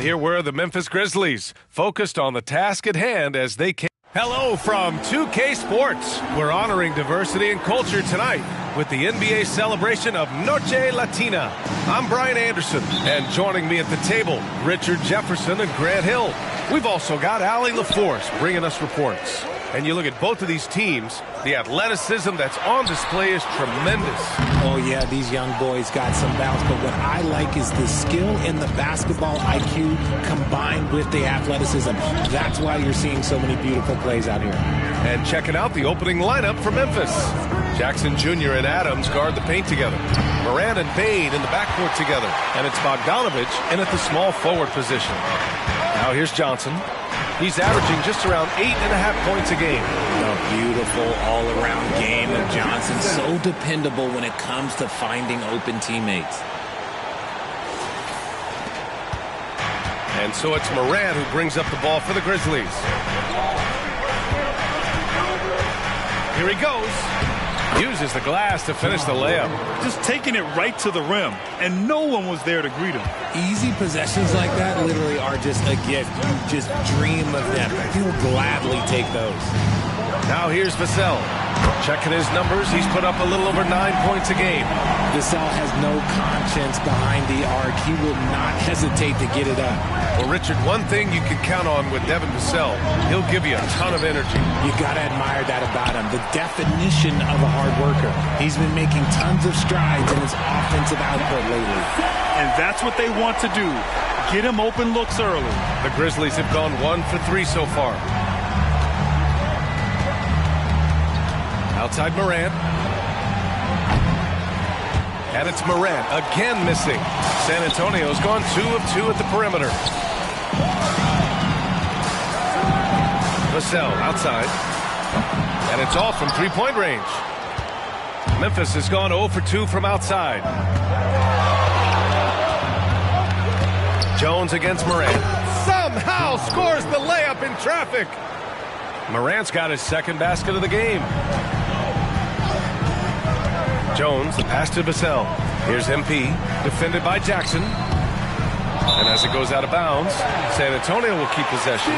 here were the Memphis Grizzlies, focused on the task at hand as they came. Hello from 2K Sports. We're honoring diversity and culture tonight with the NBA celebration of Noche Latina. I'm Brian Anderson, and joining me at the table, Richard Jefferson and Grant Hill. We've also got Allie LaForce bringing us reports. And you look at both of these teams, the athleticism that's on display is tremendous. Oh, yeah, these young boys got some bounce, but what I like is the skill and the basketball IQ combined with the athleticism. That's why you're seeing so many beautiful plays out here. And checking out the opening lineup for Memphis. Jackson Jr. and Adams guard the paint together. Moran and Bain in the backcourt together. And it's Bogdanovich in at the small forward position. Now here's Johnson. He's averaging just around 8.5 points a game. A beautiful all-around game of Johnson. So dependable when it comes to finding open teammates. And so it's Moran who brings up the ball for the Grizzlies. Here he goes. Uses the glass to finish the layup. Just taking it right to the rim, and no one was there to greet him. Easy possessions like that literally are just a gift. You just dream of them. You'll gladly take those. Now here's Vassell. Checking his numbers, he's put up a little over 9 points a game. Vassell has no conscience behind the arc. He will not hesitate to get it up. Well, Richard, one thing you can count on with Devin Vassell, he'll give you a ton of energy. You got to admire that about him. The definition of a hard worker. He's been making tons of strides in his offensive output lately. And that's what they want to do. Get him open looks early. The Grizzlies have gone 1 for 3 so far. Outside Moran. And it's Moran again missing. San Antonio's gone 2 of 2 at the perimeter. Vassell outside. And it's all from three-point range. Memphis has gone 0 for 2 from outside. Jones against Moran. Somehow scores the layup in traffic. Moran's got his second basket of the game. Jones, the pass to Vassell. Here's MP, defended by Jackson. And as it goes out of bounds, San Antonio will keep possession.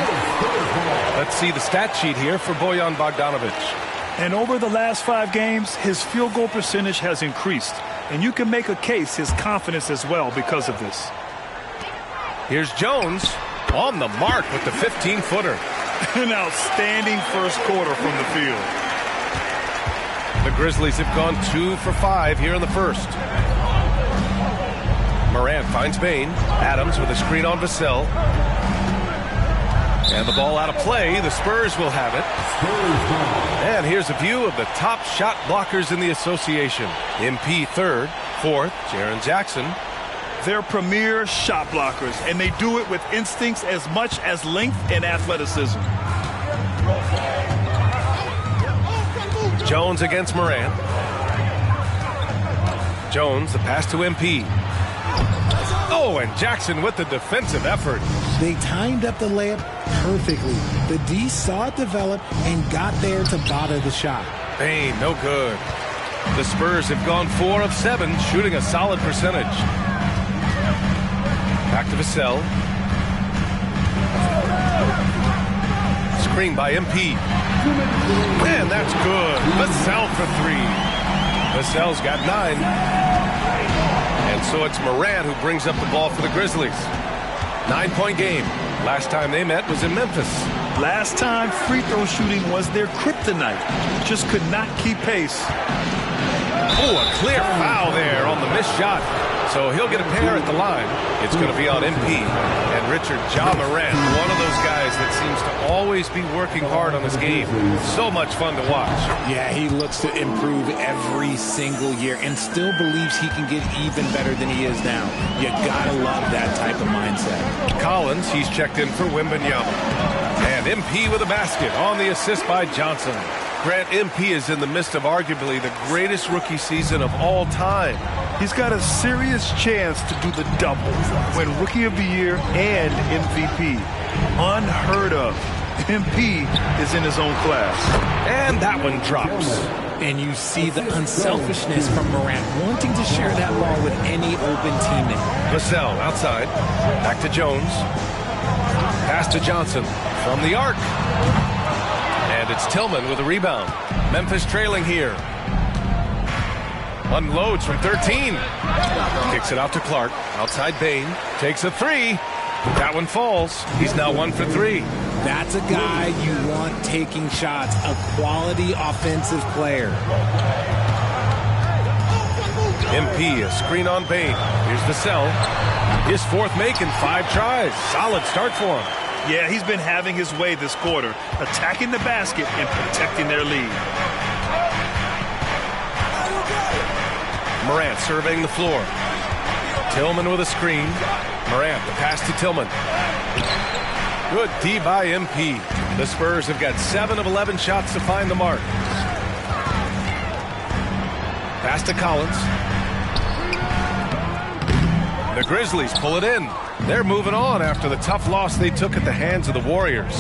Let's see the stat sheet here for Bojan Bogdanovich. And over the last 5 games, his field goal percentage has increased. And you can make a case his confidence as well because of this. Here's Jones on the mark with the 15-footer. An outstanding first quarter from the field. The Grizzlies have gone 2 for 5 here in the first. Moran finds Bain. Adams with a screen on Vassell. And the ball out of play. The Spurs will have it. And here's a view of the top shot blockers in the association. MP third, fourth, Jaren Jackson. They're premier shot blockers, and they do it with instincts as much as length and athleticism. Jones against Moran. Jones, the pass to MP. Oh, and Jackson with the defensive effort. They timed up the layup perfectly. The D saw it develop and got there to bother the shot. Bain, no good. The Spurs have gone 4 of 7, shooting a solid percentage. Back to Vassell. Screen by MP. Man, that's good. Vassell for 3. Vassell's got 9. And so it's Moran who brings up the ball for the Grizzlies. 9-point game. Last time they met was in Memphis. Last time, free throw shooting was their kryptonite. Just could not keep pace. Oh, a clear foul there on the missed shot. So he'll get a pair at the line. It's going to be on MP. And Richard, Ja Morant, one of those guys that seems to always be working hard on his game. So much fun to watch. Yeah, he looks to improve every single year and still believes he can get even better than he is now. You gotta love that type of mindset. Collins, he's checked in for Wembanyama. And MP with a basket on the assist by Johnson. Grant, MP is in the midst of arguably the greatest rookie season of all time. He's got a serious chance to do the double, win Rookie of the Year and MVP. Unheard of. MP is in his own class. And that one drops. And you see the unselfishness from Morant, wanting to share that ball with any open teammate. Vassell outside. Back to Jones. Pass to Johnson from the arc. And it's Tillman with a rebound. Memphis trailing here. Unloads from 13. Kicks it out to Clark. Outside Bain. Takes a three. That one falls. He's now 1 for 3. That's a guy you want taking shots. A quality offensive player. MP, a screen on Bain. Here's Vassell. His fourth make in 5 tries. Solid start for him. Yeah, he's been having his way this quarter, attacking the basket and protecting their lead. Morant surveying the floor. Tillman with a screen. Morant, the pass to Tillman. Good D by MP. The Spurs have got 7 of 11 shots to find the mark. Pass to Collins. The Grizzlies pull it in. They're moving on after the tough loss they took at the hands of the Warriors.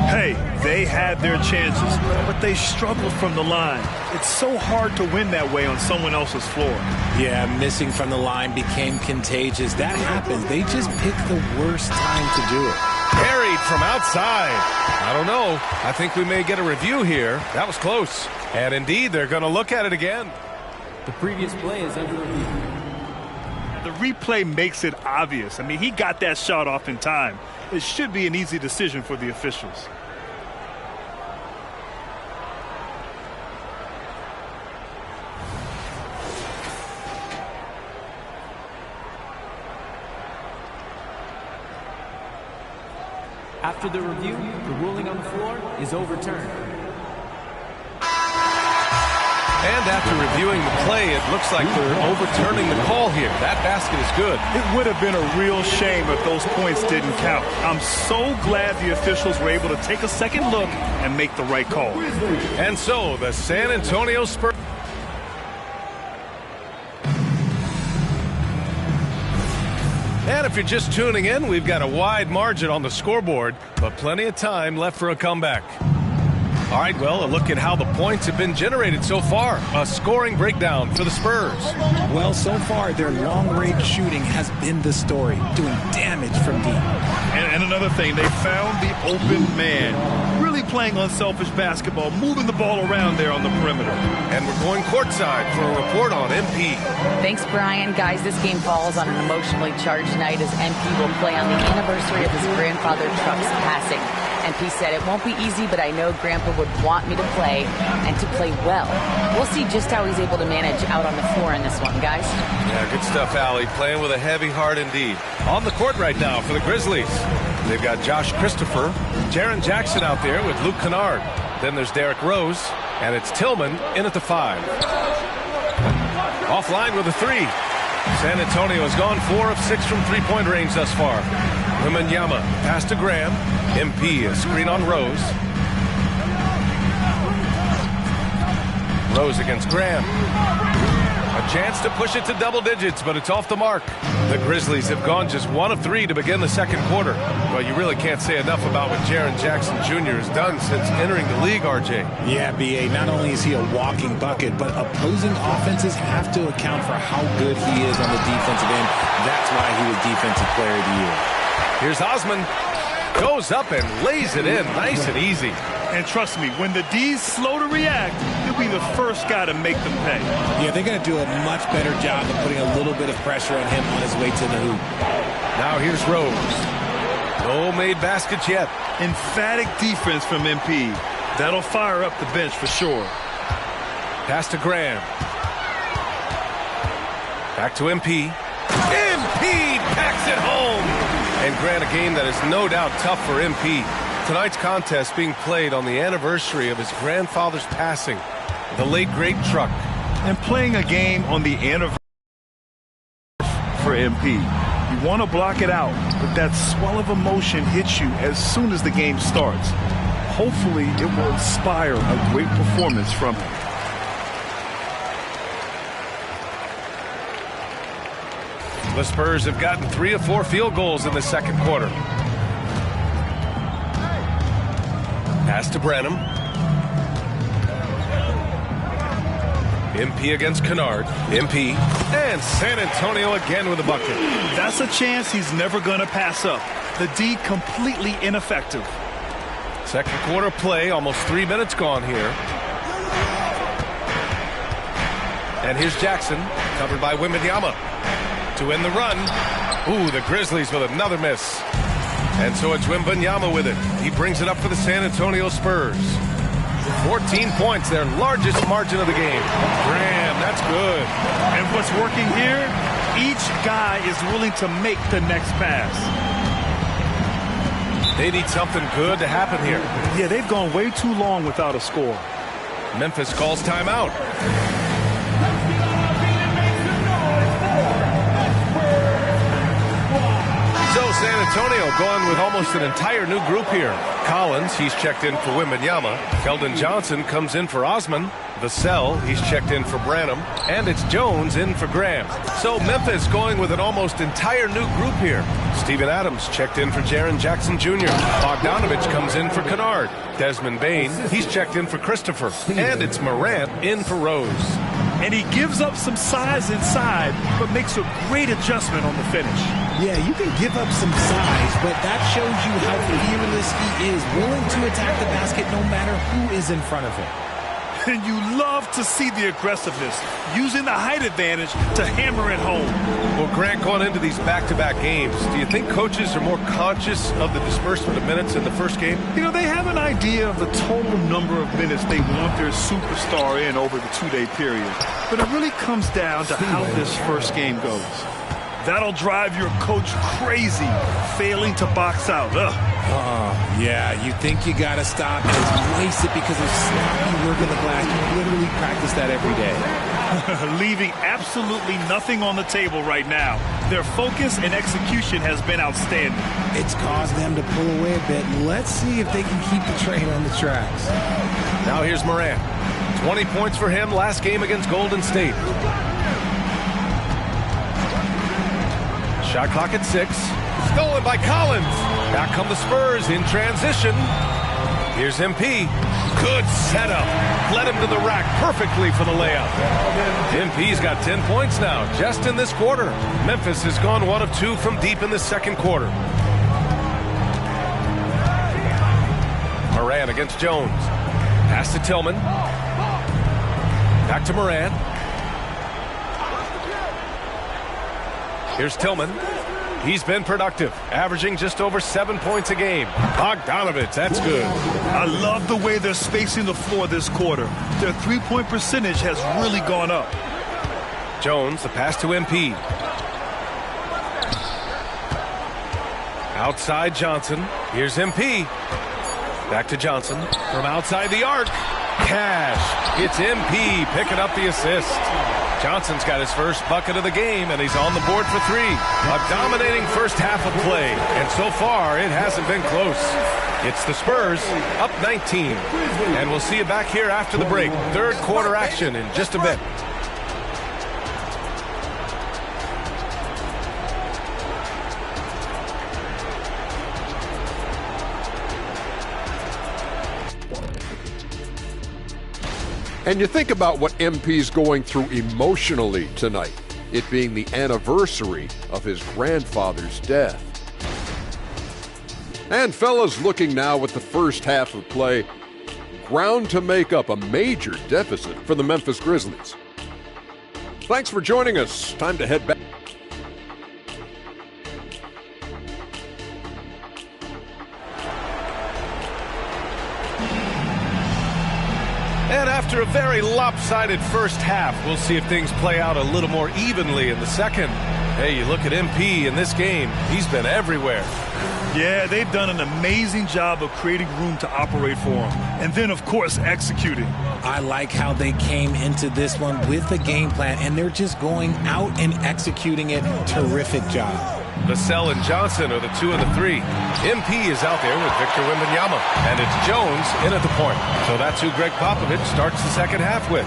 Hey, they had their chances, but they struggled from the line. It's so hard to win that way on someone else's floor. Yeah, missing from the line became contagious. That happens. They just picked the worst time to do it. Carried from outside. I don't know. I think we may get a review here. That was close. And indeed, they're going to look at it again. The previous play is under review. The replay makes it obvious. I mean, he got that shot off in time. It should be an easy decision for the officials. After the review, the ruling on the floor is overturned. And after reviewing the play, it looks like they're overturning the call here. That basket is good. It would have been a real shame if those points didn't count. I'm so glad the officials were able to take a second look and make the right call. And so the San Antonio Spurs. And if you're just tuning in, we've got a wide margin on the scoreboard, but plenty of time left for a comeback. All right, well, a look at how the points have been generated so far. A scoring breakdown for the Spurs. Well, so far, their long-range shooting has been the story, doing damage from deep. And another thing, they found the open man. Really playing unselfish basketball, moving the ball around there on the perimeter. And we're going courtside for a report on MP. Thanks, Brian. Guys, this game falls on an emotionally charged night as MP will play on the anniversary of his grandfather Truck's passing. MP said, "It won't be easy, but I know Grandpa would want me to play and to play well." We'll see just how he's able to manage out on the floor in this one, guys. Yeah, good stuff, Allie. Playing with a heavy heart indeed. On the court right now for the Grizzlies. They've got Josh Christopher, Jaren Jackson out there with Luke Kennard. Then there's Derrick Rose, and it's Tillman in at the 5. Offline with a 3. San Antonio has gone 4 of 6 from three-point range thus far. Wembanyama, pass to Graham. MP, a screen on Rose. Rose against Graham. A chance to push it to double digits, but it's off the mark. The Grizzlies have gone just 1 of 3 to begin the second quarter. Well, you really can't say enough about what Jaren Jackson Jr. has done since entering the league, RJ. Yeah, B.A., not only is he a walking bucket, but opposing offenses have to account for how good he is on the defensive end. That's why he was Defensive Player of the Year. Here's Osman. Goes up and lays it in nice and easy. And trust me, when the D's slow to react, he'll be the first guy to make them pay. Yeah, they're going to do a much better job of putting a little bit of pressure on him on his way to the hoop. Now here's Rose. No made baskets yet. Emphatic defense from MP. That'll fire up the bench for sure. Pass to Graham. Back to MP. MP packs it home. And Grant, a game that is no doubt tough for MP. Tonight's contest being played on the anniversary of his grandfather's passing, the late, great Truck. And playing a game on the anniversary for MP. You want to block it out, but that swell of emotion hits you as soon as the game starts. Hopefully, it will inspire a great performance from him. The Spurs have gotten 3 of 4 field goals in the second quarter. Pass to Branham. MP against Kennard. MP. And San Antonio again with a bucket. That's a chance he's never going to pass up. The D completely ineffective. Second quarter play, almost 3 minutes gone here. And here's Jackson, covered by Wembanyama. To end the run. Ooh, the Grizzlies with another miss. And so it's Wembanyama with it. He brings it up for the San Antonio Spurs. 14 points, their largest margin of the game. Graham, that's good. And what's working here? Each guy is willing to make the next pass. They need something good to happen here. Yeah, they've gone way too long without a score. Memphis calls timeout. So San Antonio going with almost an entire new group here. Collins, he's checked in for Wembanyama. Keldon Johnson comes in for Osman. Vassell, he's checked in for Branham. And it's Jones in for Graham. So Memphis going with an almost entire new group here. Steven Adams checked in for Jaren Jackson Jr. Bogdanovich comes in for Kennard. Desmond Bane, he's checked in for Christopher. And it's Morant in for Rose. And he gives up some size inside, but makes a great adjustment on the finish. Yeah, you can give up some size, but that shows you how fearless he is, willing to attack the basket no matter who is in front of him. And you love to see the aggressiveness, using the height advantage to hammer it home. Well, Grant, going into these back-to-back games, do you think coaches are more conscious of the disbursement of minutes in the first game? You know, they have an idea of the total number of minutes they want their superstar in over the two-day period. But it really comes down to how this first game goes. That'll drive your coach crazy, failing to box out. Yeah, you think you got to stop and waste it because of sloppy work in the glass. You literally practice that every day. Leaving absolutely nothing on the table right now. Their focus and execution has been outstanding. It's caused them to pull away a bit. Let's see if they can keep the train on the tracks. Now here's Morant. 20 points for him last game against Golden State. Shot clock at 6. Stolen by Collins. Back come the Spurs in transition. Here's MP. Good setup. Led him to the rack perfectly for the layup. MP's got 10 points now, just in this quarter. Memphis has gone 1 of 2 from deep in the second quarter. Morant against Jones. Pass to Tillman. Back to Morant. Here's Tillman. He's been productive, averaging just over 7 points a game. Bogdanovich, that's good. I love the way they're spacing the floor this quarter. Their three-point percentage has really gone up. Jones, the pass to MP. Outside Johnson. Here's MP. Back to Johnson. From outside the arc. Cash. It's MP picking up the assist. Johnson's got his first bucket of the game, and he's on the board for 3. A dominating first half of play, and so far it hasn't been close. It's the Spurs up 19, and we'll see you back here after the break. Third quarter action in just a bit. And you think about what MP's going through emotionally tonight, it being the anniversary of his grandfather's death. And fellas, looking now at the first half of play, ground to make up a major deficit for the Memphis Grizzlies. Thanks for joining us. Time to head back. And after a very lopsided first half, we'll see if things play out a little more evenly in the second. Hey, you look at MP in this game, he's been everywhere. Yeah, they've done an amazing job of creating room to operate for him. And then, of course, executing. I like how they came into this one with a game plan, and they're just going out and executing it. Terrific job. Vassell and Johnson are the 2 and the 3. MP is out there with Victor Wembanyama. And it's Jones in at the point. So that's who Greg Popovich starts the second half with.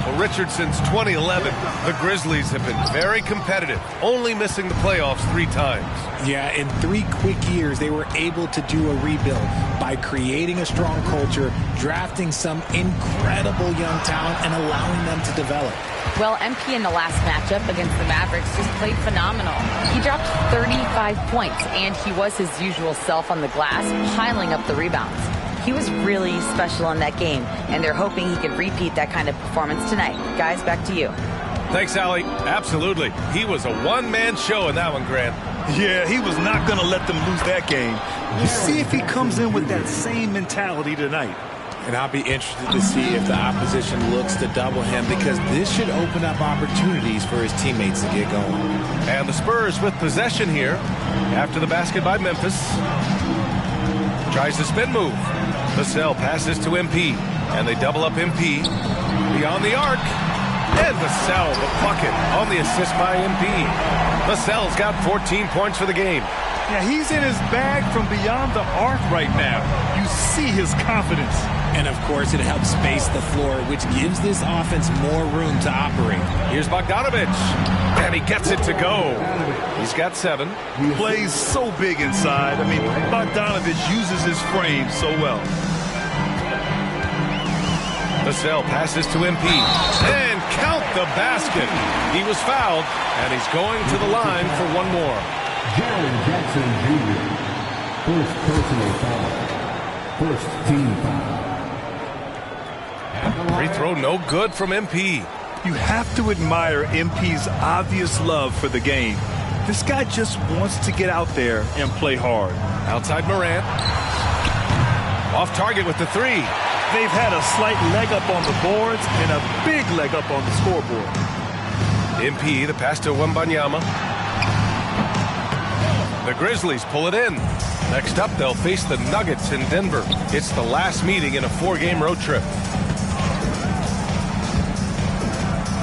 Well, Richardson's 2011, the Grizzlies have been very competitive, only missing the playoffs 3 times. Yeah, in 3 quick years, they were able to do a rebuild by creating a strong culture, drafting some incredible young talent, and allowing them to develop. Well, MP in the last matchup against the Mavericks just played phenomenal. He dropped 35 points, and he was his usual self on the glass, piling up the rebounds. He was really special in that game, and they're hoping he can repeat that kind of performance tonight. Guys, back to you. Thanks, Allie. Absolutely. He was a one-man show in that one, Grant. Yeah, he was not going to let them lose that game. We'll see if he comes in with that same mentality tonight. And I'll be interested to see if the opposition looks to double him, because this should open up opportunities for his teammates to get going. And the Spurs with possession here after the basket by Memphis. Tries the spin move. Vassell passes to MP, and they double up MP beyond the arc. And Vassell, the bucket on the assist by MP. Vassell's got 14 points for the game. Yeah, he's in his bag from beyond the arc right now. You see his confidence. And, of course, it helps space the floor, which gives this offense more room to operate. Here's Bogdanovich, and he gets it to go. He's got 7. He plays so big inside. I mean, Bogdanovich uses his frame so well. Vassell passes to MP, and count the basket. He was fouled, and he's going to the line for one more. Jaren Jackson Jr., first personal foul, first team foul. Free throw no good from MP. You have to admire MP's obvious love for the game. This guy just wants to get out there and play hard. Outside Morant. Off target with the 3. They've had a slight leg up on the boards and a big leg up on the scoreboard. MP, the pass to Wembanyama. The Grizzlies pull it in. Next up, they'll face the Nuggets in Denver. It's the last meeting in a 4-game road trip.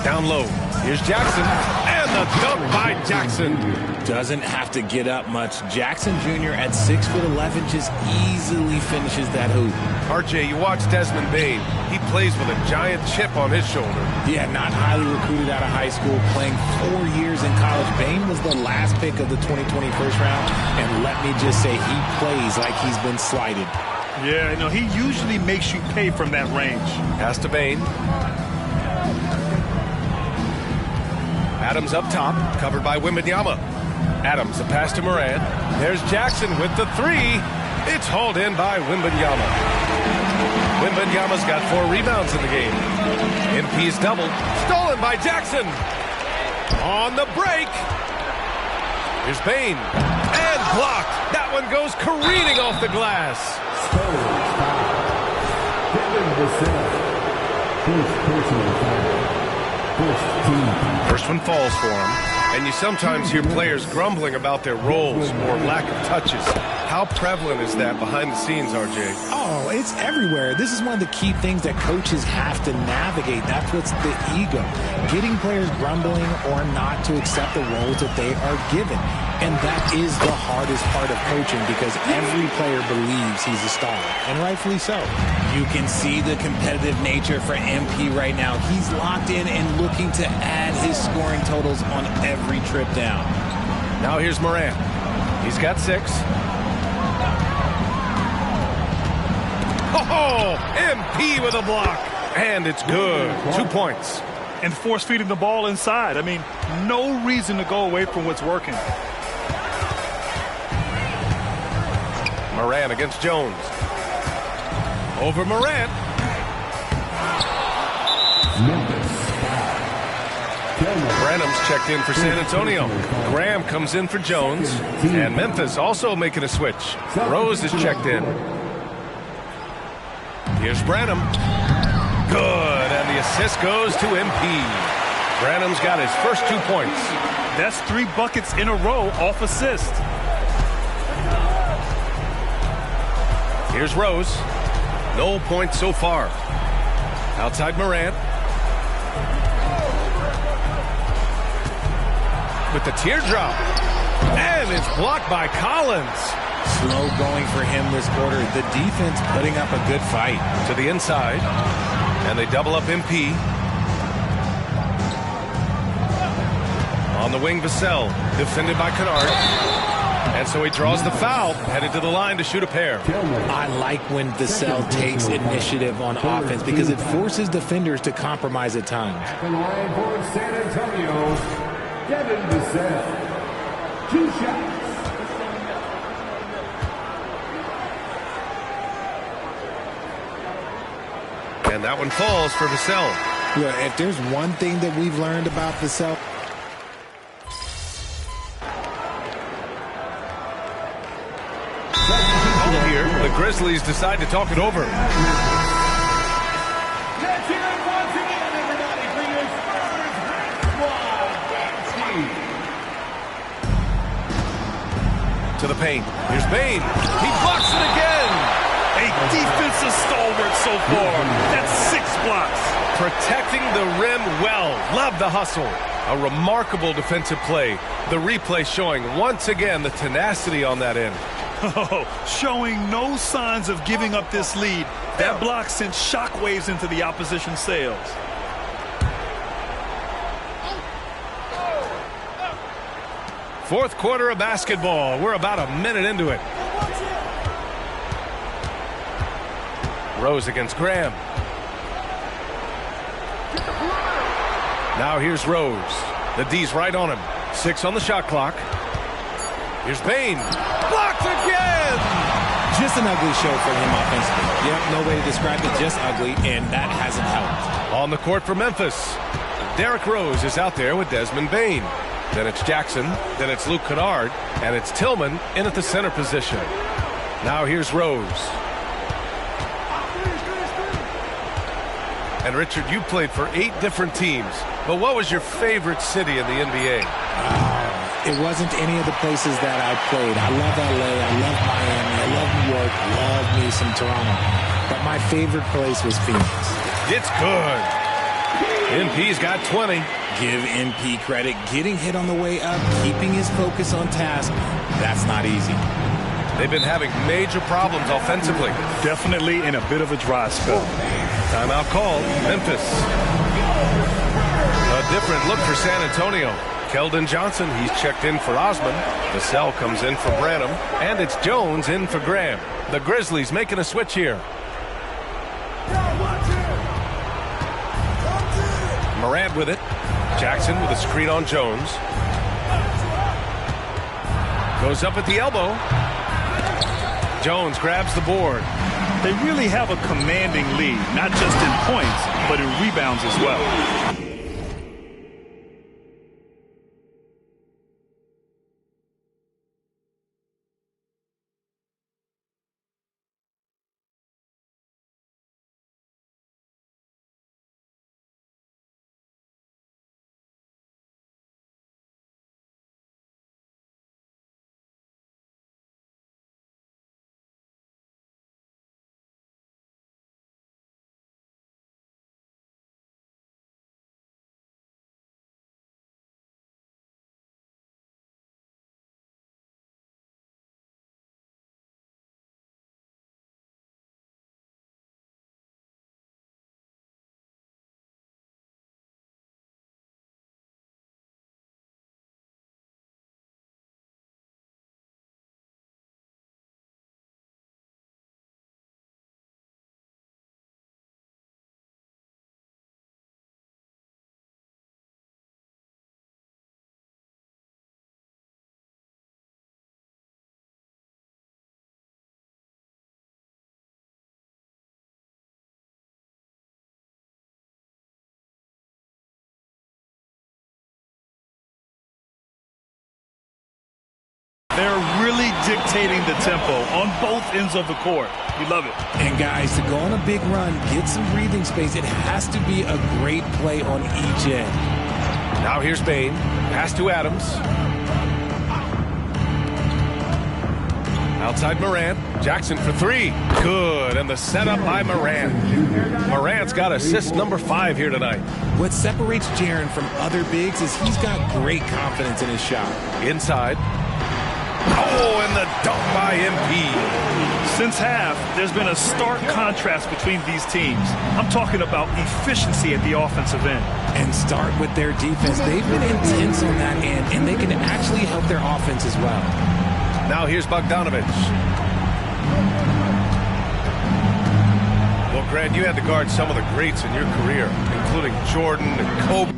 Down low. Here's Jackson. And the dunk by Jackson. Doesn't have to get up much. Jackson Jr. at 6'11" just easily finishes that hoop. RJ, you watch Desmond Bane. He plays with a giant chip on his shoulder. Yeah, not highly recruited out of high school, playing 4 years in college. Bane was the last pick of the 2020 first round, and let me just say, he plays like he's been slighted. Yeah, you know, he usually makes you pay from that range. Pass to Bane. Adams up top, covered by Wembanyama. Adams, a pass to Morant. There's Jackson with the 3. It's hauled in by Wembanyama. Wembanyama's got 4 rebounds in the game. MP's doubled. Stolen by Jackson. On the break. Here's Bane. And blocked. That one goes careening off the glass. First one falls for him. And you sometimes hear players grumbling about their roles or lack of touches. How prevalent is that behind the scenes, RJ? Oh, it's everywhere. This is one of the key things that coaches have to navigate. That's what's the ego. Getting players grumbling or not to accept the roles that they are given. And that is the hardest part of coaching, because every player believes he's a star, and rightfully so. You can see the competitive nature for MP right now. He's locked in and looking to add his scoring totals on every trip down. Now here's Morant. He's got 6. Oh, MP with a block. And it's good. 2 points. And force feeding the ball inside. I mean, no reason to go away from what's working. Morant against Jones. Over Morant. Branham's checked in for San Antonio. Graham comes in for Jones. And Memphis also making a switch. Rose is checked in. Here's Branham. Good. And the assist goes to MP. Branham's got his first 2 points. That's 3 buckets in a row off assist. Here's Rose. No points so far. Outside Morant. With the teardrop. And it's blocked by Collins. Slow going for him this quarter. The defense putting up a good fight. To the inside. And they double up MP. the wing, Vassell, defended by Kennard. And so he draws the foul, headed to the line to shoot a pair. I like when Vassell takes initiative on offense because it forces defenders to compromise at times. At the line for San Antonio, Devin Vassell. 2 shots. And that one falls for Vassell. Look, if there's one thing that we've learned about Vassell, here, the Grizzlies decide to talk it over. Let's hear it once again, everybody, for your Spurs squad. To the paint. Here's Bane. He blocks it again. A defensive stalwart so far. That's 6 blocks. Protecting the rim well. Love the hustle. A remarkable defensive play. The replay showing once again the tenacity on that end. Oh, showing no signs of giving up this lead. That block sent shockwaves into the opposition sails. Fourth quarter of basketball. We're about a minute into it. Rose against Graham. Now here's Rose. The D's right on him. 6 on the shot clock. Here's Bane. Blocked again! just an ugly show for him offensively. Yep, no way to describe it, just ugly, and that hasn't helped. On the court for Memphis, Derrick Rose is out there with Desmond Bane. Then it's Jackson, then it's Luke Kennard, and it's Tillman in at the center position. Now here's Rose. And Richard, you played for 8 different teams, but what was your favorite city in the NBA? It wasn't any of the places that I played. I love LA, I love Miami, I love New York, love me some Toronto. But my favorite place was Phoenix. It's good. MP's got 20. Give MP credit. Getting hit on the way up, keeping his focus on task, that's not easy. They've been having major problems offensively. Definitely in a bit of a dry spell. Timeout called. Memphis. A different look for San Antonio. Keldon Johnson, he's checked in for Osman. Vassell comes in for Branham. And it's Jones in for Graham. The Grizzlies making a switch here. Morant with it. Jackson with a screen on Jones. Goes up at the elbow. Jones grabs the board. They really have a commanding lead, not just in points, but in rebounds as well. They're really dictating the tempo on both ends of the court. We love it. And guys, to go on a big run, get some breathing space, it has to be a great play on each end. Now here's Bane. Pass to Adams. Outside Morant. Jackson for 3. Good. And the setup by Morant. Morant's got assist number 5 here tonight. What separates Jaren from other bigs is he's got great confidence in his shot. Inside. Oh, and the dunk by MP. Since half, there's been a stark contrast between these teams. I'm talking about efficiency at the offensive end. And start with their defense. They've been intense on that end, and they can actually help their offense as well. Now here's Bogdanovich. Well, Grant, you had to guard some of the greats in your career, including Jordan and Kobe.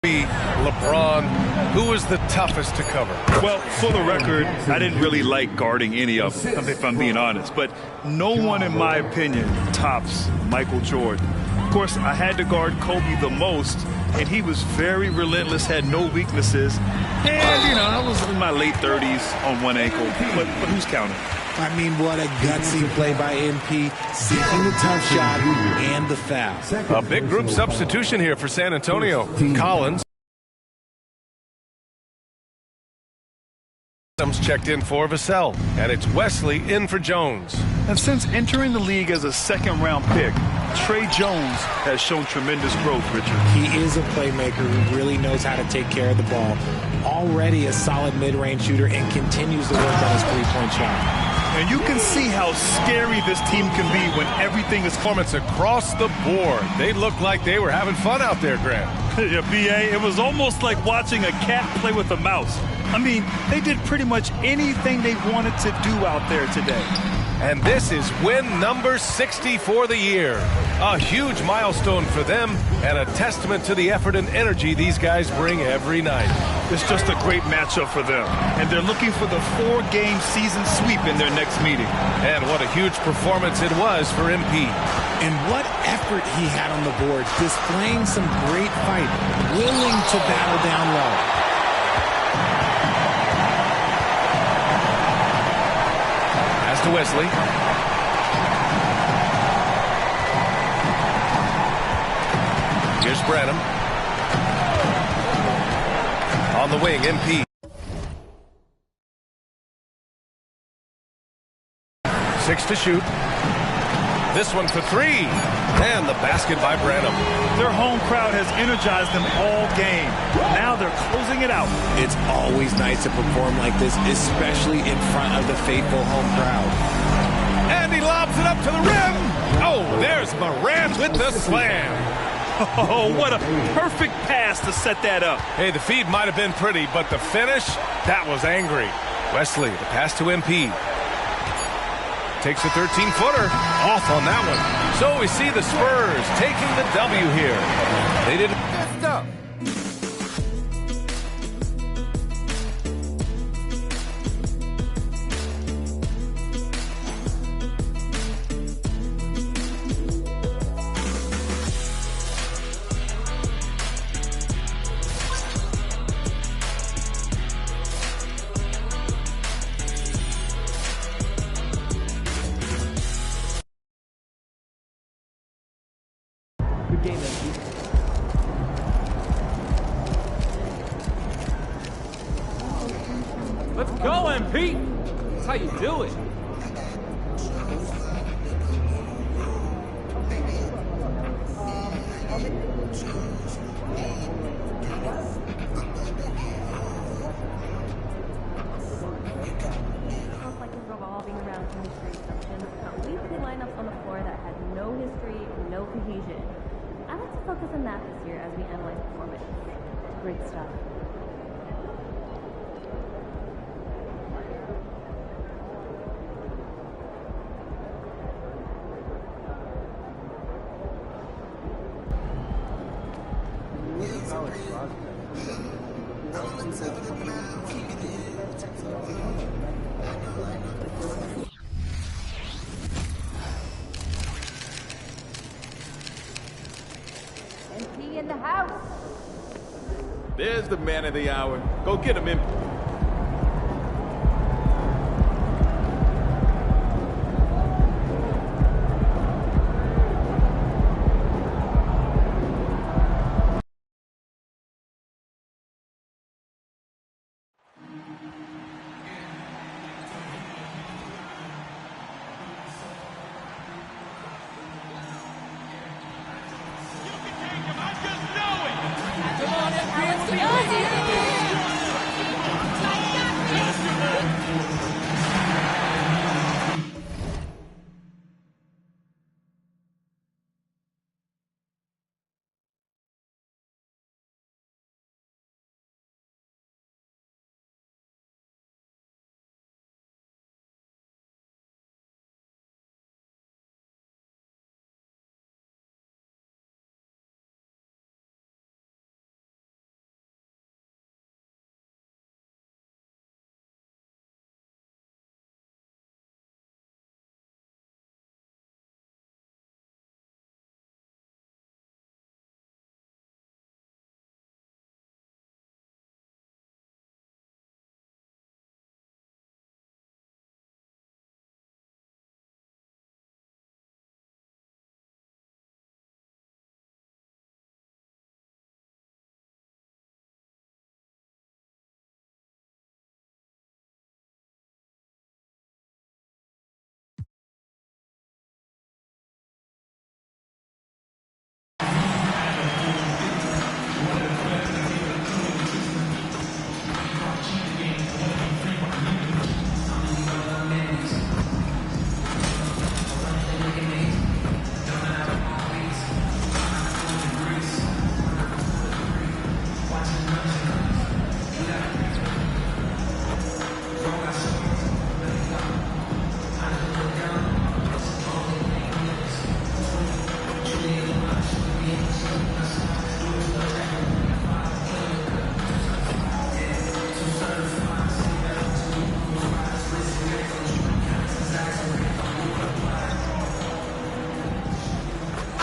LeBron, who was the toughest to cover? Well, for the record, I didn't really like guarding any of them, if I'm being honest. But no one, in my opinion, tops Michael Jordan. Of course, I had to guard Kobe the most, and he was very relentless, had no weaknesses. And, you know, I was in my late 30s on one ankle, but who's counting? I mean, what a gutsy play by MP, seeking the tough shot and the foul. A big group substitution here for San Antonio. Collins. Adams checked in for Vassell, and it's Wesley in for Jones. And since entering the league as a second-round pick, Trey Jones has shown tremendous growth, Richard. He is a playmaker who really knows how to take care of the ball. Already a solid mid-range shooter and continues to work on his three-point shot. And you can see how scary this team can be when everything is performance across the board. They looked like they were having fun out there, Grant. Yeah, B.A., it was almost like watching a cat play with a mouse. I mean, they did pretty much anything they wanted to do out there today. And this is win number 60 for the year. A huge milestone for them and a testament to the effort and energy these guys bring every night. It's just a great matchup for them. And they're looking for the 4-game season sweep in their next meeting. And what a huge performance it was for MP. And what effort he had on the board, displaying some great fight, willing to battle down low. To Wesley. Here's Branham. On the wing, MP. 6 to shoot. This one for 3. And the basket by Branham. Their home crowd has energized them all game. Now they're closing it out. It's always nice to perform like this, especially in front of the faithful home crowd. And he lobs it up to the rim. Oh, there's Morant with the slam. Oh, what a perfect pass to set that up. Hey, the feed might have been pretty, but the finish, that was angry. Wesley, the pass to MP. Takes a 13-footer off on that one. So we see the Spurs taking the W here. They did good stuff. Let's go, MP! That's how you do it. revolving around chemistry assumptions, weekly lineups on the floor that had no history and no cohesion. I like to focus on that this year as we analyze performance. Great stuff. Elements of There's the man of the hour. Go get him, MP.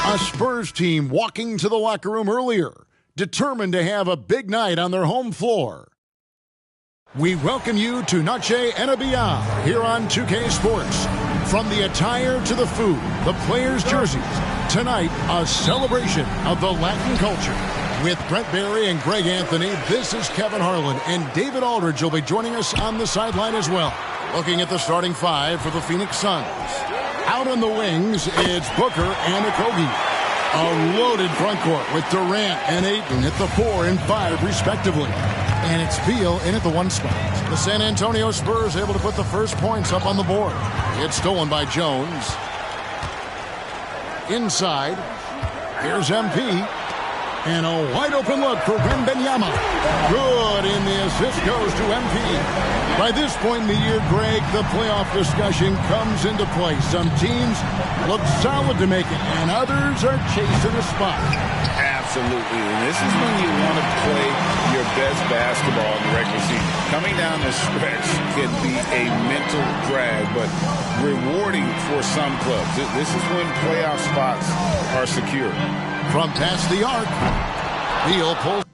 A Spurs team walking to the locker room earlier, determined to have a big night on their home floor. We welcome you to Noche and Beyond here on 2K Sports. From the attire to the food, the players' jerseys, tonight a celebration of the Latin culture. With Brent Barry and Greg Anthony, this is Kevin Harlan, and David Aldridge will be joining us on the sideline as well. Looking at the starting five for the Phoenix Suns. Out on the wings, it's Booker and Okogie. A loaded front court with Durant and Ayton at the 4 and 5 respectively. And it's Beal in at the 1 spot. The San Antonio Spurs able to put the first points up on the board. It's stolen by Jones. Inside, here's MP. And a wide open look for Wembanyama. Good, and the assist goes to MP. By this point in the year, Greg, the playoff discussion comes into play. Some teams look solid to make it, and others are chasing a spot. Absolutely, and this is when you want to play your best basketball in the regular season. Coming down the stretch can be a mental drag, but rewarding for some clubs. This is when playoff spots are secure. From past the arc, Beal pulls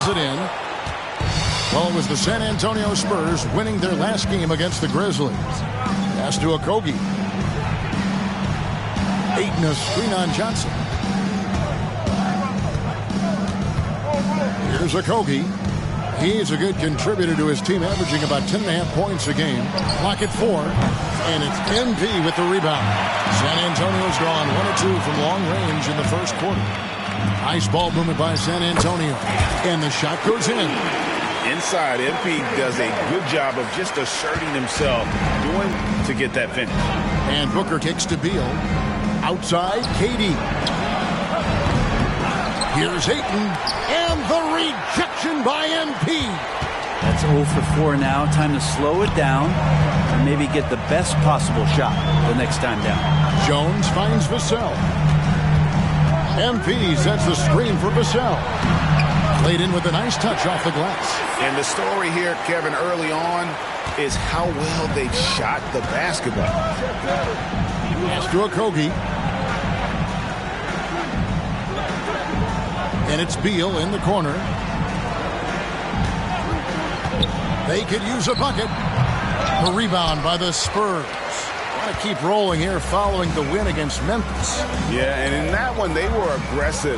it in. Well, it was the San Antonio Spurs winning their last game against the Grizzlies. Pass to Okogie. Ayton a screen on Johnson. Here's Okogie. He's a good contributor to his team, averaging about 10.5 points a game. Clock at 4, and it's MP with the rebound. San Antonio's drawn 1 or 2 from long range in the first quarter. Nice ball movement by San Antonio, and the shot goes in. Inside, MP does a good job of just asserting himself, doing to get that finish. And Booker kicks to Beal. Outside, KD. Here's Ayton, and the rejection by MP. That's 0 for 4 now. Time to slow it down and maybe get the best possible shot the next time down. Jones finds Vassell. MP sets the screen for Vassell. Played in with a nice touch off the glass. And the story here, Kevin, early on is how well they've shot the basketball. Pass to Okogie. And it's Beal in the corner. They could use a bucket. A rebound by the Spurs. Want to keep rolling here following the win against Memphis. Yeah, and in that one, they were aggressive,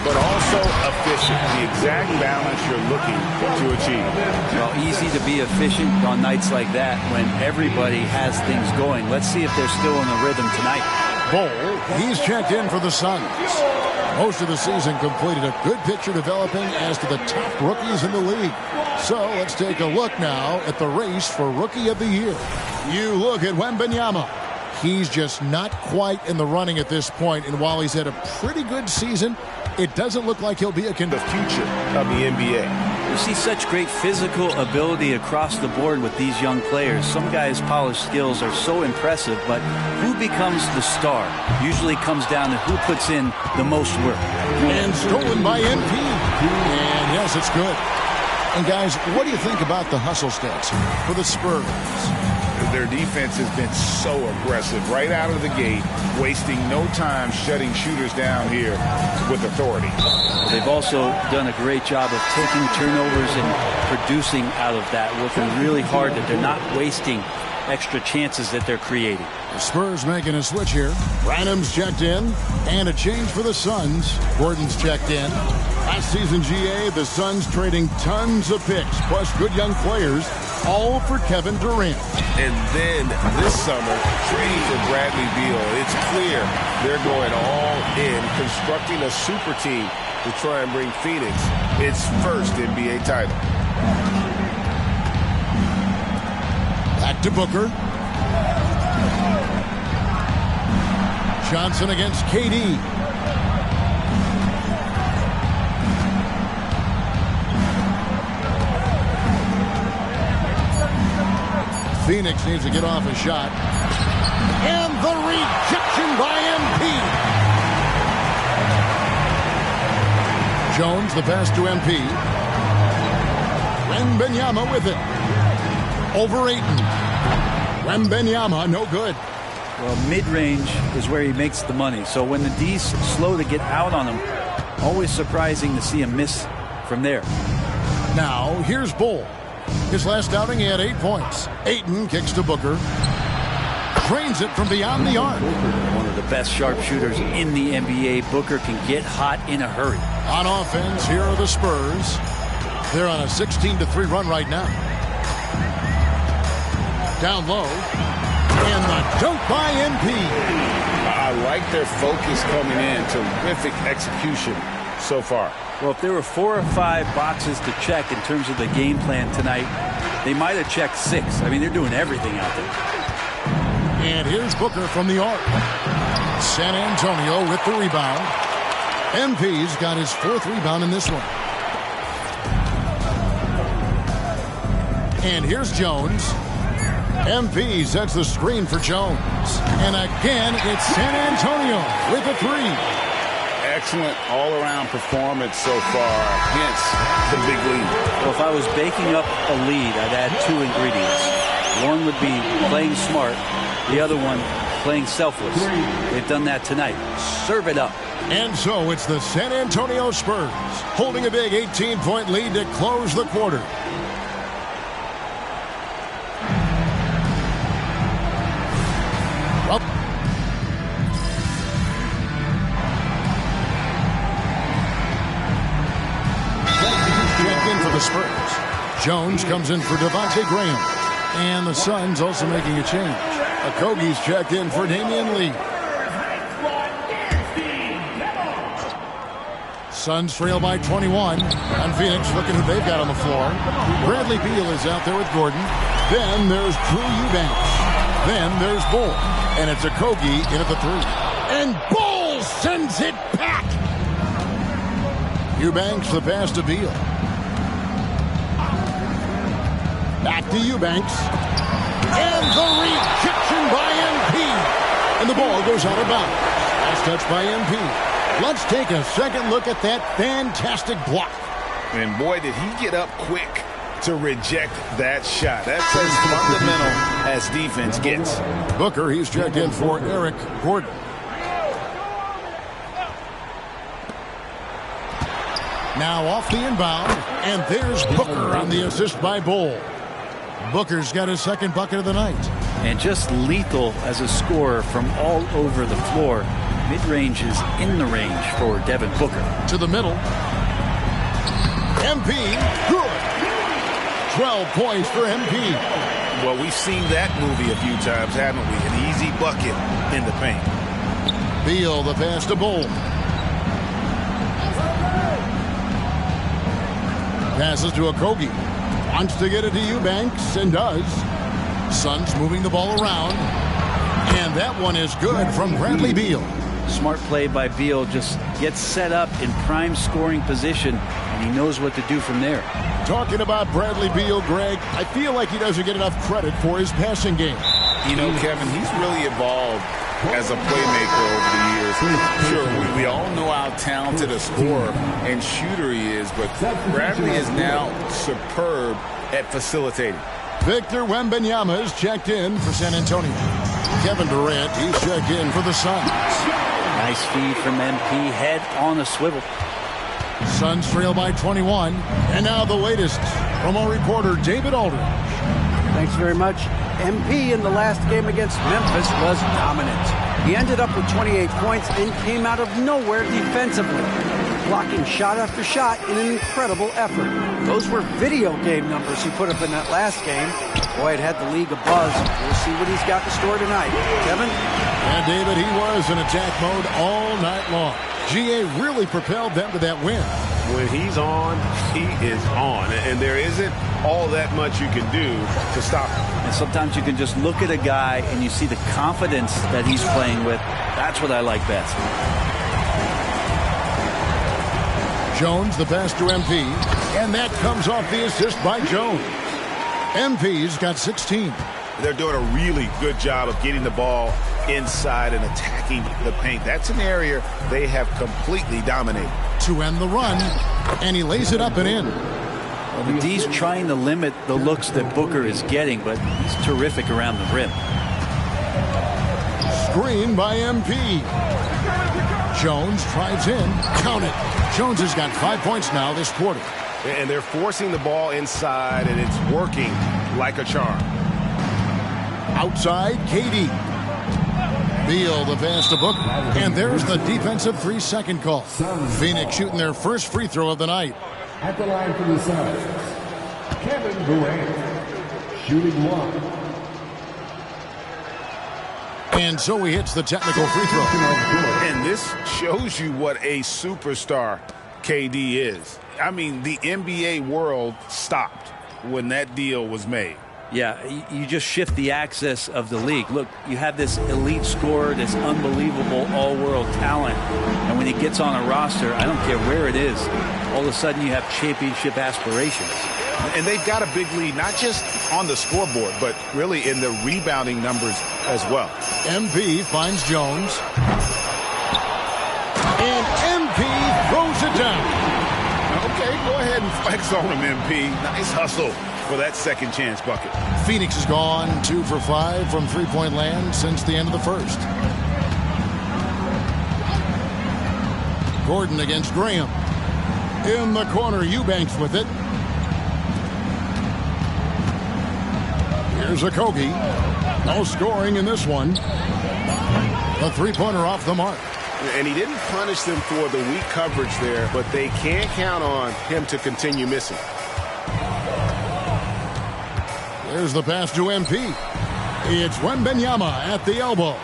but also efficient. The exact balance you're looking to achieve. Well, easy to be efficient on nights like that when everybody has things going. Let's see if they're still in the rhythm tonight. Bol, he's checked in for the Suns. Most of the season completed, a good picture developing as to the top rookies in the league. So let's take a look now at the race for Rookie of the Year. You look at Wembanyama. He's just not quite in the running at this point, and while he's had a pretty good season, it doesn't look like he'll be the future of the NBA. You see such great physical ability across the board with these young players. Some guys' polished skills are so impressive, but who becomes the star usually comes down to who puts in the most work. And stolen by NP. And yes, it's good. And guys, what do you think about the hustle stats for the Spurs? Their defense has been so aggressive right out of the gate, wasting no time shutting shooters down here with authority. They've also done a great job of taking turnovers and producing out of that, working really hard that they're not wasting extra chances that they're creating. The Spurs making a switch here. Branham's checked in, and a change for the Suns. Gordon's checked in. Last season, GA, the Suns trading tons of picks, plus good young players, all for Kevin Durant. And then this summer, trading for Bradley Beal. It's clear they're going all in, constructing a super team to try and bring Phoenix its first NBA title. Back to Booker. Johnson against KD. Phoenix needs to get off a shot. And the rejection by MP. Jones, the pass to MP. Wembanyama with it. Over Ayton. Wembanyama, no good. Well, mid-range is where he makes the money. So when the D's slow to get out on him, always surprising to see him miss from there. Now, here's Bol. His last outing, he had 8 points. Ayton kicks to Booker. Drains it from beyond the arc. One of the best sharpshooters in the NBA. Booker can get hot in a hurry. On offense, here are the Spurs. They're on a 16-3 run right now. Down low. And the dunk by MP. I like their focus coming in. Terrific execution so far. Well, if there were 4 or 5 boxes to check in terms of the game plan tonight, they might have checked 6. I mean, they're doing everything out there. And here's Booker from the arc. San Antonio with the rebound. MP's got his 4th rebound in this one. And here's Jones. MP sets the screen for Jones. And again, it's San Antonio with a 3. Excellent all-around performance so far, hence the big lead. Well, if I was baking up a lead, I'd add 2 ingredients. One would be playing smart. The other one, playing selfless. They've done that tonight. Serve it up. And so it's the San Antonio Spurs holding a big 18-point lead to close the quarter. Spurs. Jones comes in for Devontae Graham. And the Suns also making a change. Okogie's checked in for Damian Lee. Suns trail by 21. And Phoenix looking who they've got on the floor. Bradley Beal is out there with Gordon. Then there's Drew Eubanks. Then there's Bol. And it's Okogie in at the 3. And Bol sends it back. Eubanks the pass to Beal. Back to Eubanks. And the rejection by MP. And the ball goes out of bounds. Last touch by MP. Let's take a second look at that fantastic block. And boy, did he get up quick to reject that shot. That's as fundamental as defense gets. Booker, he's checked in for Eric Gordon. Now off the inbound, and there's Booker on the assist by Bull. Booker's got his second bucket of the night. And just lethal as a scorer from all over the floor. Mid-range is in the range for Devin Booker. To the middle. MP, good. 12 points for MP. Well, we've seen that movie a few times, haven't we? An easy bucket in the paint. Beal, the pass to Bull. Passes to Okogie. Wants to get it to Eubanks, and does. Suns moving the ball around. And that one is good from Bradley Beal. Smart play by Beal. Just gets set up in prime scoring position, and he knows what to do from there. Talking about Bradley Beal, Greg, I feel like he doesn't get enough credit for his passing game. You know, Kevin, he's really evolved as a playmaker over the years. Sure, we all know how talented a scorer and shooter he is, but Bradley is now superb at facilitating. Victor Wembanyama is checked in for San Antonio. Kevin Durant, he's checked in for the Suns. Nice feed from MP, head on a swivel. Suns trail by 21. And now the latest from our reporter David Aldridge. Thanks very much. MP in the last game against Memphis was dominant. He ended up with 28 points and came out of nowhere defensively, blocking shot after shot in an incredible effort. Those were video game numbers he put up in that last game. Boy, it had the league abuzz. We'll see what he's got in store tonight. Kevin? And David, he was in attack mode all night long. GA really propelled them to that win. When he's on, he is on. And there isn't all that much you can do to stop him. And sometimes you can just look at a guy and you see the confidence that he's playing with. That's what I like best. Jones, the pass to MP. And that comes off the assist by Jones. MP's got 16. They're doing a really good job of getting the ball inside and attacking the paint. That's an area they have completely dominated. To end the run, and he lays it up and in. Well, the D's trying to limit the looks that Booker is getting, but he's terrific around the rim. Screen by MP. Jones drives in. Count it. Jones has got 5 points now this quarter. And they're forcing the ball inside, and it's working like a charm. Outside, KD. Beal, the pass to Booker. And there's the defensive 3-second call. Phoenix shooting their first free throw of the night. At the line for the Suns, Kevin Durant, shooting one. And so he hits the technical free throw. And this shows you what a superstar KD is. I mean, the NBA world stopped when that deal was made. Yeah, you just shift the axis of the league. Look, you have this elite scorer, this unbelievable all-world talent, and when he gets on a roster, I don't care where it is, all of a sudden you have championship aspirations. And they've got a big lead, not just on the scoreboard, but really in the rebounding numbers as well. MP finds Jones. And MP throws it down. Okay, go ahead and flex on him, MP. Nice hustle for that second chance bucket. Phoenix has gone 2 for 5 from three-point land since the end of the first. Gordon against Graham. In the corner, Eubanks with it. Here's Okogie. No scoring in this one. A three-pointer off the mark. And he didn't punish them for the weak coverage there, but they can't count on him to continue missing. There's the pass to MP. It's Wembanyama at the elbow.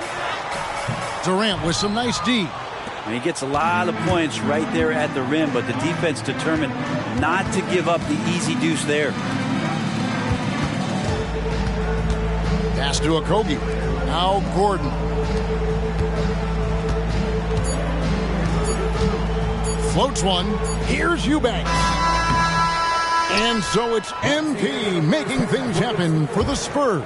Durant with some nice D. And he gets a lot of points right there at the rim, but the defense determined not to give up the easy deuce there. Pass to Okogie. Now Gordon. Floats one. Here's Eubanks. And so it's MP making things happen for the Spurs.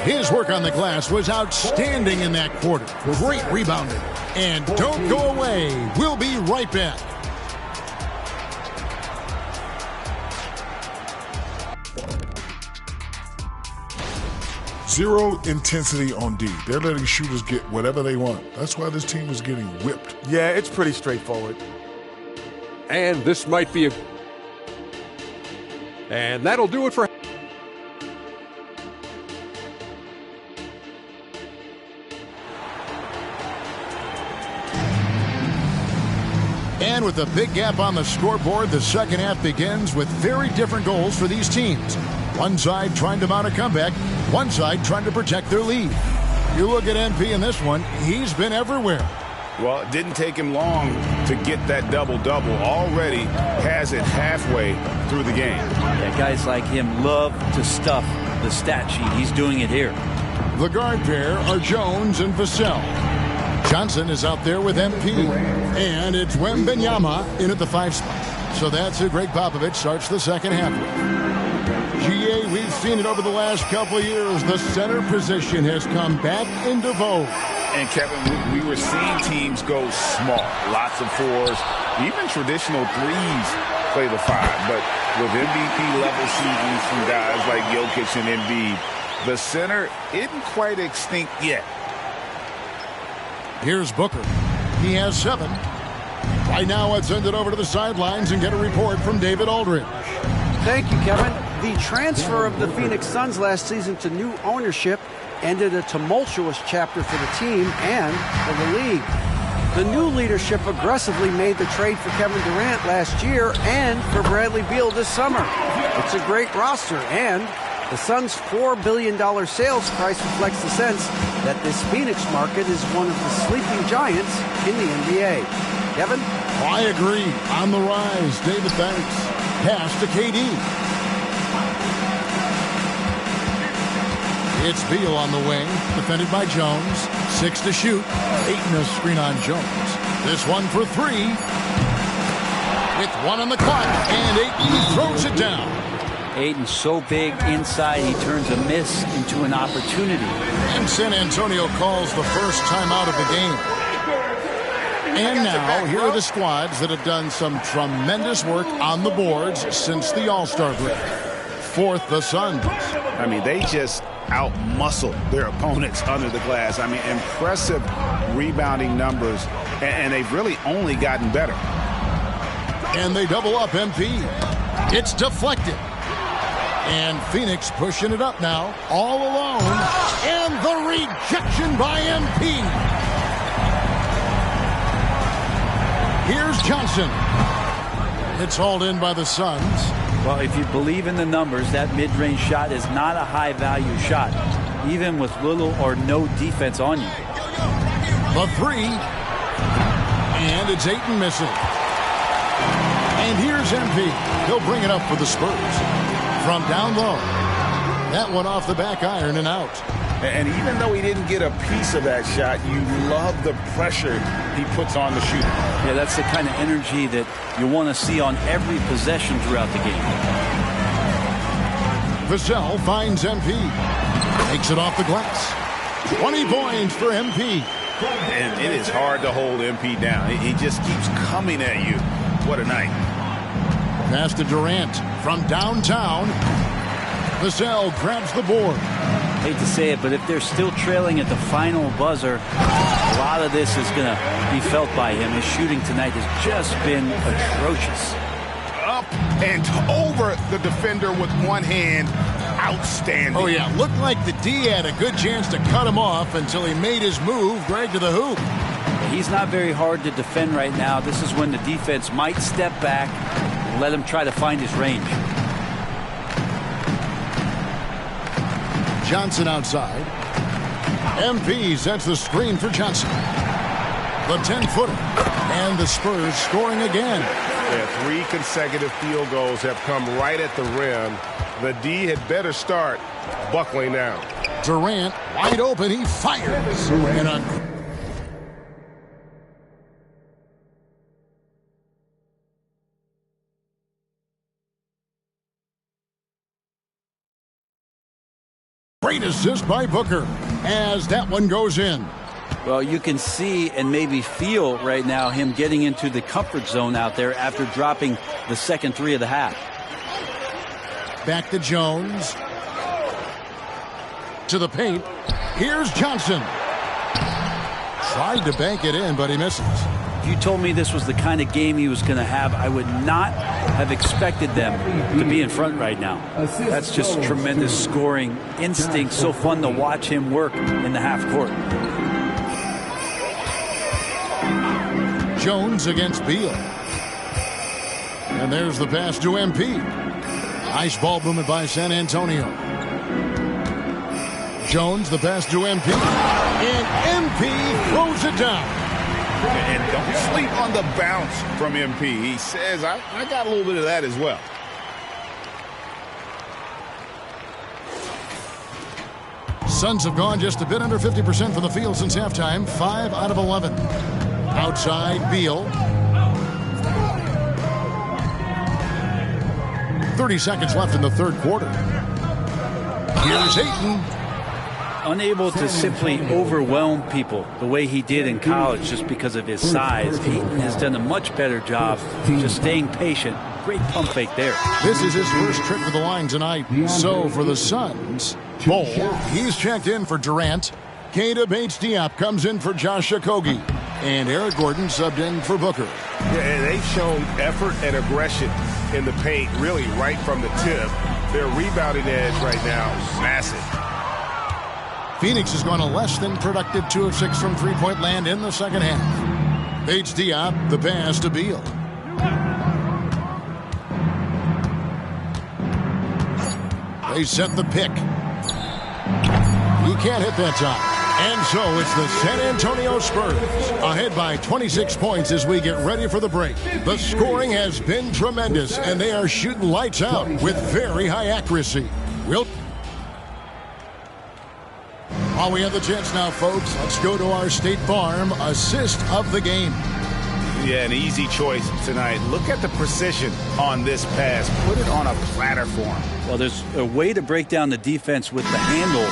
His work on the glass was outstanding in that quarter. Great rebounding. And don't go away. We'll be right back. Zero intensity on D. They're letting shooters get whatever they want. That's why this team is getting whipped. Yeah, it's pretty straightforward. And this might be and that'll do it for And with a big gap on the scoreboard, the second half begins with very different goals for these teams. One side trying to mount a comeback, one side trying to protect their lead. You look at MP in this one, he's been everywhere. Well, it didn't take him long to get that double-double. Already has it halfway through the game. Yeah, guys like him love to stuff the stat sheet. He's doing it here. The guard pair are Jones and Vassell. Johnson is out there with MP. And it's Wembenyama in at the 5 spot. So that's who Greg Popovich starts the second half with. GA, we've seen it over the last couple of years. The center position has come back into vogue. And Kevin, we were seeing teams go small. Lots of 4s, even traditional 3s play the 5. But with MVP-level seasons from guys like Jokic and Embiid, the center isn't quite extinct yet. Here's Booker. He has 7. Right now, let's send it over to the sidelines and get a report from David Aldridge. Thank you, Kevin. The transfer of the Phoenix Suns last season to new ownership ended a tumultuous chapter for the team and for the league. The new leadership aggressively made the trade for Kevin Durant last year and for Bradley Beal this summer. It's a great roster, and the Suns' $4 billion sales price reflects the sense that this Phoenix market is one of the sleeping giants in the NBA. Kevin? I agree. On the rise, David, thanks. Pass to KD. It's Beal on the wing, defended by Jones. 6 to shoot. Ayton a screen on Jones. This one for 3. With 1 on the clock, and Ayton throws it down. Ayton's so big inside, he turns a miss into an opportunity. And San Antonio calls the first timeout of the game. And now, here are the squads that have done some tremendous work on the boards since the All-Star break. Fourth, the Suns. I mean, they just out-muscle their opponents under the glass. I mean, impressive rebounding numbers, and they've really only gotten better. And they double up MP. It's deflected. And Phoenix pushing it up now, all alone. And the rejection by MP. Here's Johnson. It's hauled in by the Suns. Well, if you believe in the numbers, that mid-range shot is not a high-value shot, even with little or no defense on you. The 3. And it's Ayton missing. And here's MP. He'll bring it up for the Spurs. From down low. That one off the back iron and out. And even though he didn't get a piece of that shot, you love the pressure he puts on the shooter. Yeah, that's the kind of energy that you want to see on every possession throughout the game. Vassell finds MP. Takes it off the glass. 20 points for MP. And it is hard to hold MP down. He just keeps coming at you. What a night. Pass to Durant from downtown. Vassell grabs the board. Hate to say it, but if they're still trailing at the final buzzer, a lot of this is going to be felt by him. His shooting tonight has just been atrocious. Up and over the defender with one hand. Outstanding. Oh, yeah. Looked like the D had a good chance to cut him off until he made his move, Greg, to the hoop. He's not very hard to defend right now. This is when the defense might step back and let him try to find his range. Johnson outside. MP sets the screen for Johnson. The 10-footer. And the Spurs scoring again. Yeah, 3 consecutive field goals have come right at the rim. The D had better start buckling now. Durant wide open. He fires. And a great assist by Booker as that one goes in. Well, you can see and maybe feel right now him getting into the comfort zone out there after dropping the second 3 of the half. Back to Jones. To the paint. Here's Johnson. Tried to bank it in, but he misses. If you told me this was the kind of game he was going to have, I would not have expected them to be in front right now. That's just tremendous scoring instinct. So fun to watch him work in the half court. Jones against Beal. And there's the pass to MP. Nice ball movement by San Antonio. Jones, the pass to MP. And MP throws it down. And don't sleep on the bounce from MP. He says, I got a little bit of that as well. Suns have gone just a bit under 50% from the field since halftime. 5 out of 11. Outside, Beal. 30 seconds left in the third quarter. Here's Ayton. Unable to simply overwhelm people the way he did in college just because of his size. Ayton has done a much better job just staying patient. Great pump fake there. This is his first trip to the line tonight. So for the Suns, Bol, he's checked in for Durant. Keita Bates-Diop comes in for Josh Okogie. And Eric Gordon subbed in for Booker. Yeah, they've shown effort and aggression in the paint, really right from the tip. Their rebounding edge right now is massive. Phoenix has gone a less than productive 2 of 6 from three-point land in the second half. Bates-Diop, the pass to Beal. They set the pick. He can't hit that time. And so it's the San Antonio Spurs ahead by 26 points as we get ready for the break. The scoring has been tremendous, and they are shooting lights out with very high accuracy. While we have the chance now, folks, let's go to our State Farm assist of the game. Yeah, an easy choice tonight. Look at the precision on this pass. Put it on a platter for him. Well, there's a way to break down the defense with the handle,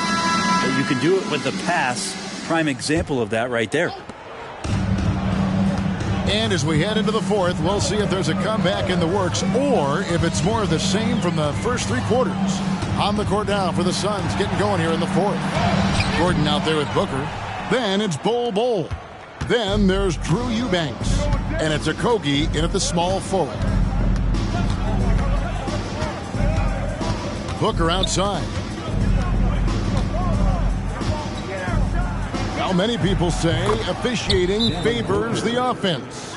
but you can do it with the pass. Prime example of that right there. And as we head into the fourth, we'll see if there's a comeback in the works or if it's more of the same from the first 3 quarters. On the court now for the Suns, getting going here in the fourth. Gordon out there with Booker. Then it's Bol. Then there's Drew Eubanks. And it's Okogie in at the small forward. Booker outside. Now many people say officiating favors the offense.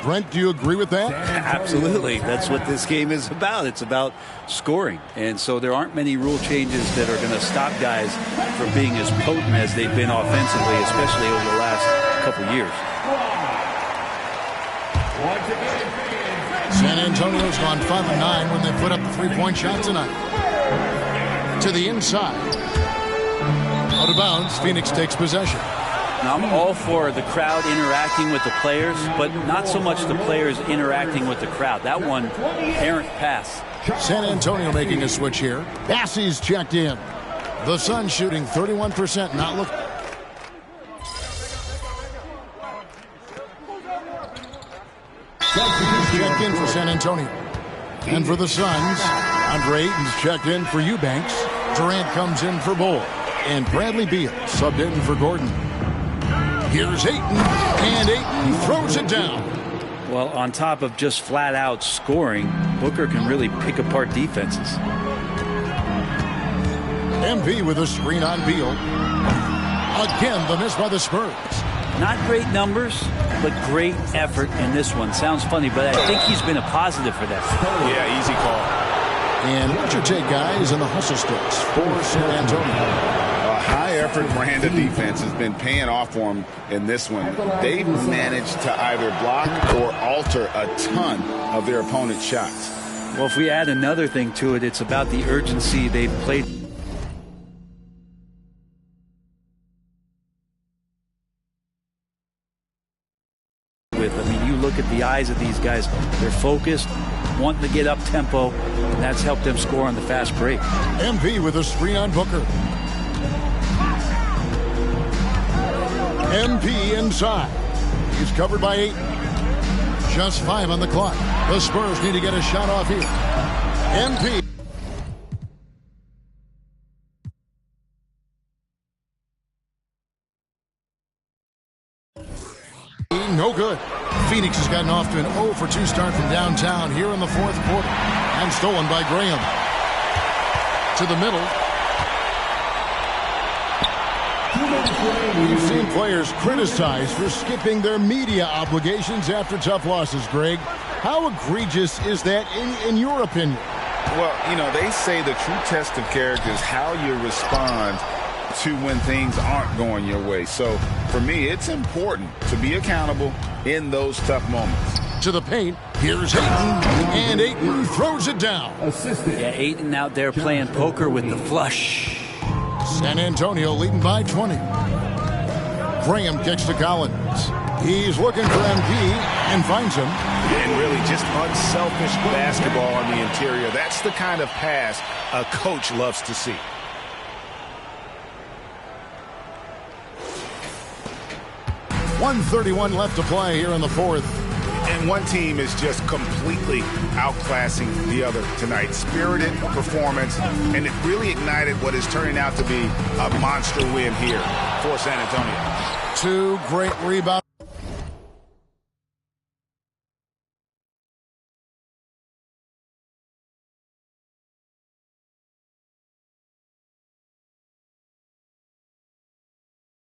Brent, do you agree with that? Absolutely. That's what this game is about. It's about scoring. And so there aren't many rule changes that are going to stop guys from being as potent as they've been offensively, especially over the last couple years. San Antonio's gone 5-9 when they put up the three-point shot tonight. To the inside. Out of bounds, Phoenix takes possession. Now, I'm all for the crowd interacting with the players, but not so much the players interacting with the crowd. That one, errant pass. San Antonio making a switch here. Bassey's checked in. The Suns shooting 31%, not look. Checked in for San Antonio. And for the Suns, Andre Ayton's checked in for Eubanks. Durant comes in for Bol. And Bradley Beal subbed in for Gordon. Here's Ayton, and Ayton throws it down. Well, on top of just flat-out scoring, Booker can really pick apart defenses. MP with a screen on Beal. Again, the miss by the Spurs. Not great numbers, but great effort in this one. Sounds funny, but I think he's been a positive for that. Yeah, easy call. And what's your take, guys, in the hustle sticks for San Antonio? High-effort brand of defense has been paying off for them in this one. They've managed to either block or alter a ton of their opponent's shots. Well, if we add another thing to it, it's about the urgency they've played. With. I mean, you look at the eyes of these guys. They're focused, wanting to get up tempo, and that's helped them score on the fast break. MP with a screen on Booker. MP inside. He's covered by 8. Just 5 on the clock. The Spurs need to get a shot off here. MP. No good. 2-for-2 start from downtown here in the fourth quarter. And stolen by Graham. To the middle. We've seen players criticized for skipping their media obligations after tough losses, Greg. How egregious is that in your opinion? Well, you know, they say the true test of character is how you respond to when things aren't going your way. So, for me, it's important to be accountable in those tough moments. To the paint, here's Ayton, and Ayton throws it down. Yeah, Ayton out there playing poker with the flush. San Antonio leading by 20. Graham kicks to Collins. He's looking for MP and finds him. And really just unselfish basketball on the interior. That's the kind of pass a coach loves to see. .131 left to play here in the fourth. And one team is just completely outclassing the other tonight. Spirited performance, and it really ignited what is turning out to be a monster win here for San Antonio. 2 great rebounds.